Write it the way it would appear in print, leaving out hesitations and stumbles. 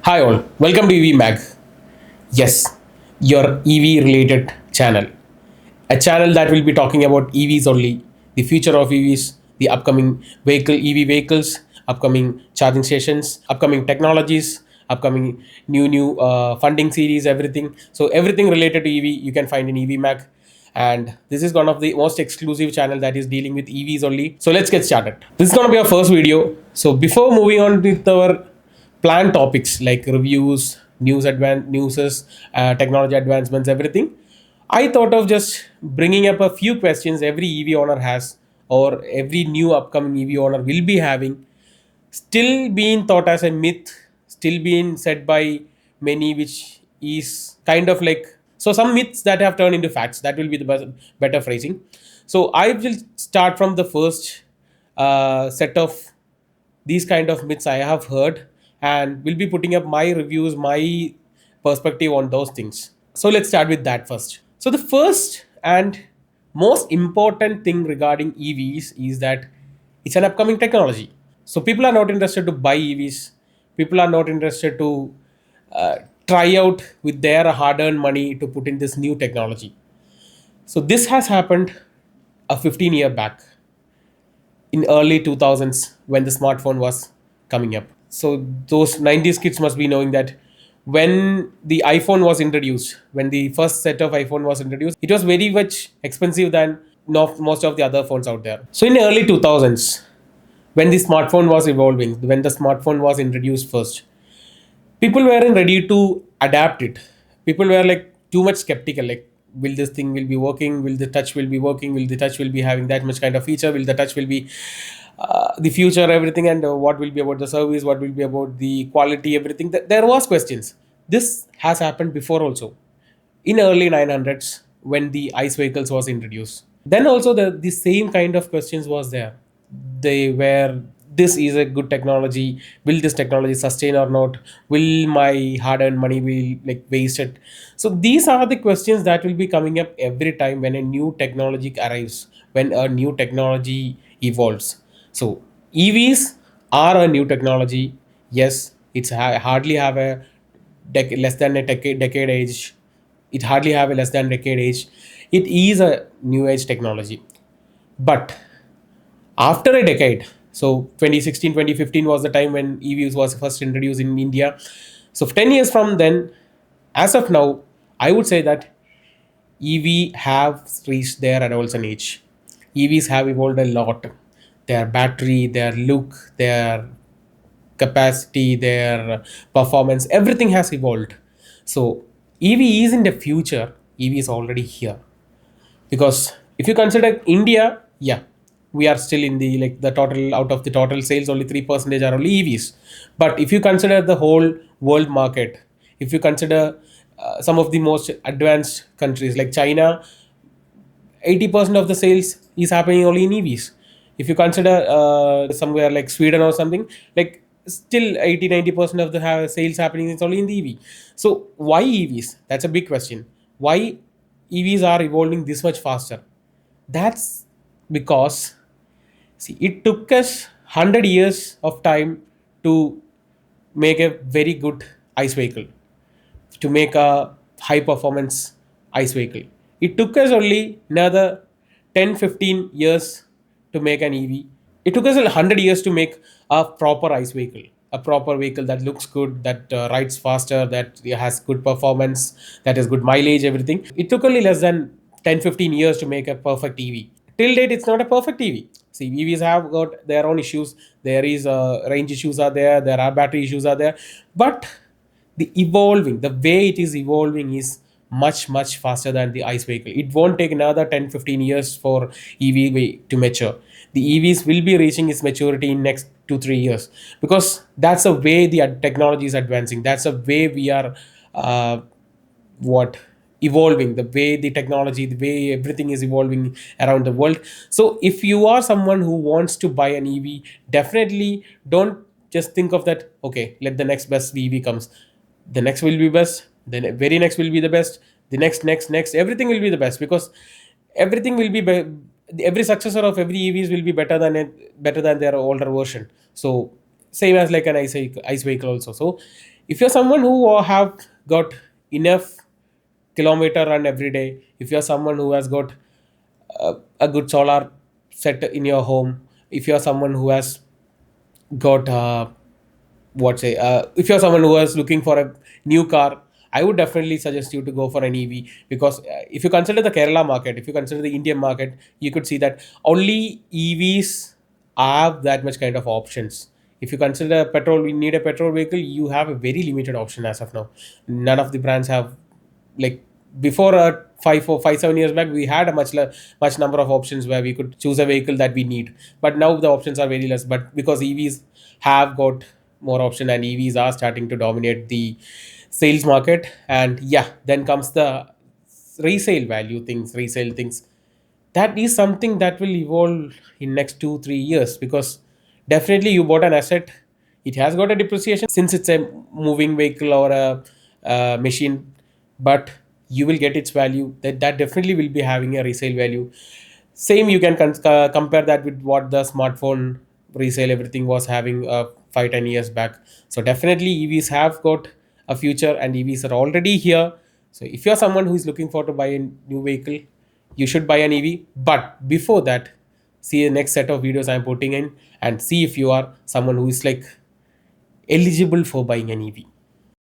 Hi all, welcome to EV Mag. Yes, your EV related channel. A channel that will be talking about EVs only, the future of EVs, the upcoming EV vehicles, upcoming charging stations, upcoming technologies, upcoming new funding series, everything. So everything related to EV you can find in EV Mag. And this is one of the most exclusive channel that is dealing with EVs only. So let's get started. This is going to be our first video. So before moving on with our planned topics like reviews, newses, technology advancements, everything, I thought of just bringing up a few questions every EV owner has, or every new upcoming EV owner will be having, still being thought as a myth, still being said by many, which is kind of like, so some myths that have turned into facts. That will be the better phrasing. So I will start from the first set of these kind of myths I have heard, and will be putting up my reviews, my perspective on those things. So let's start with that first. So the first and most important thing regarding EVs is that it's an upcoming technology. So people are not interested to buy EVs. People are not interested to uh, try out with their hard-earned money to put in this new technology. So this has happened a 15-year back in early 2000s when the smartphone was coming up. So those 90s kids must be knowing that when the iPhone was introduced, when the first set of iPhone was introduced, it was very much expensive than most of the other phones out there. So in early 2000s, when the smartphone was evolving, when the smartphone was introduced first, people weren't ready to adapt it. People were like too much skeptical, like will this thing will be working, will the touch will be working, will the touch will be having that much kind of feature, will the touch will be the future, everything, and what will be about the service, what will be about the quality, everything. There was questions. This has happened before also, in early 900s when the ice vehicles was introduced. Then also the same kind of questions was there. They were, this is a good technology, will this technology sustain or not, will my hard earned money be like wasted? So these are the questions that will be coming up every time when a new technology arrives, when a new technology evolves. So EVs are a new technology. Yes, it's hardly have a less than a decade age. It hardly have a less than decade age. It is a new age technology. But after a decade, so 2016, 2015 was the time when EVs was first introduced in India. So 10 years from then, as of now, I would say that EV have reached their adolescent age. EVs have evolved a lot. Their battery, their look, their capacity, their performance, everything has evolved. So EV is in the future. EV is already here, because if you consider India, yeah, we are still in the, like, the total, out of the total sales, only 3% are only EVs. But if you consider the whole world market, if you consider some of the most advanced countries like China, 80% of the sales is happening only in EVs. If you consider somewhere like Sweden or something, like, still 80-90% of the sales happening is only in the EV. So why EVs? That's a big question. Why EVs are evolving this much faster? That's because, see, it took us 100 years of time to make a very good ice vehicle, to make a high performance ice vehicle. It took us only another 10-15 years to make an EV. It took us 100 years to make a proper ice vehicle, a proper vehicle that looks good, that rides faster, that has good performance, that has good mileage, everything. It took only less than 10-15 years to make a perfect EV. Till date, it's not a perfect EV. See, EVs have got their own issues. There is range issues are there. There are battery issues are there. But the way it is evolving is much faster than the ice vehicle. It won't take another 10-15 years for to mature. The EVs will be reaching its maturity in next 2-3 years, because that's the way the technology is advancing. That's the way we are uh, what evolving, the way the technology, the way everything is evolving around the world. So if you are someone who wants to buy an EV, definitely don't just think of that, okay, let the next best EV comes, the next will be best, then very next will be the best, the next everything will be the best, because everything will every successor of every EVs will be better than better than their older version. So same as like an ice vehicle also. So If you're someone who have got enough kilometer run every day, if you're someone who has got a good solar set in your home, if you're someone who has got what say if you're someone who is looking for a new car, I would definitely suggest you to go for an EV, because if you consider the Kerala market, if you consider the Indian market, you could see that only EVs have that much kind of options. If you consider petrol, you need a petrol vehicle, you have a very limited option as of now. None of the brands have, like, before 5 4 5 7 years back, we had a much number of options where we could choose a vehicle that we need, but now the options are very less. But because EVs have got more option, and EVs are starting to dominate the sales market, and yeah, then comes the resale things. That is something that will evolve in next 2 3 years, because definitely you bought an asset, it has got a depreciation since it's a moving vehicle or a machine, but you will get its value, that definitely will be having a resale value. Same, you can compare that with what the smartphone resale everything was having 5 10 years back. So definitely EVs have got a future, and EVs are already here. So if you're someone who is looking for to buy a new vehicle, you should buy an EV. But before that, see the next set of videos I'm putting in, and see if you are someone who is like eligible for buying an EV.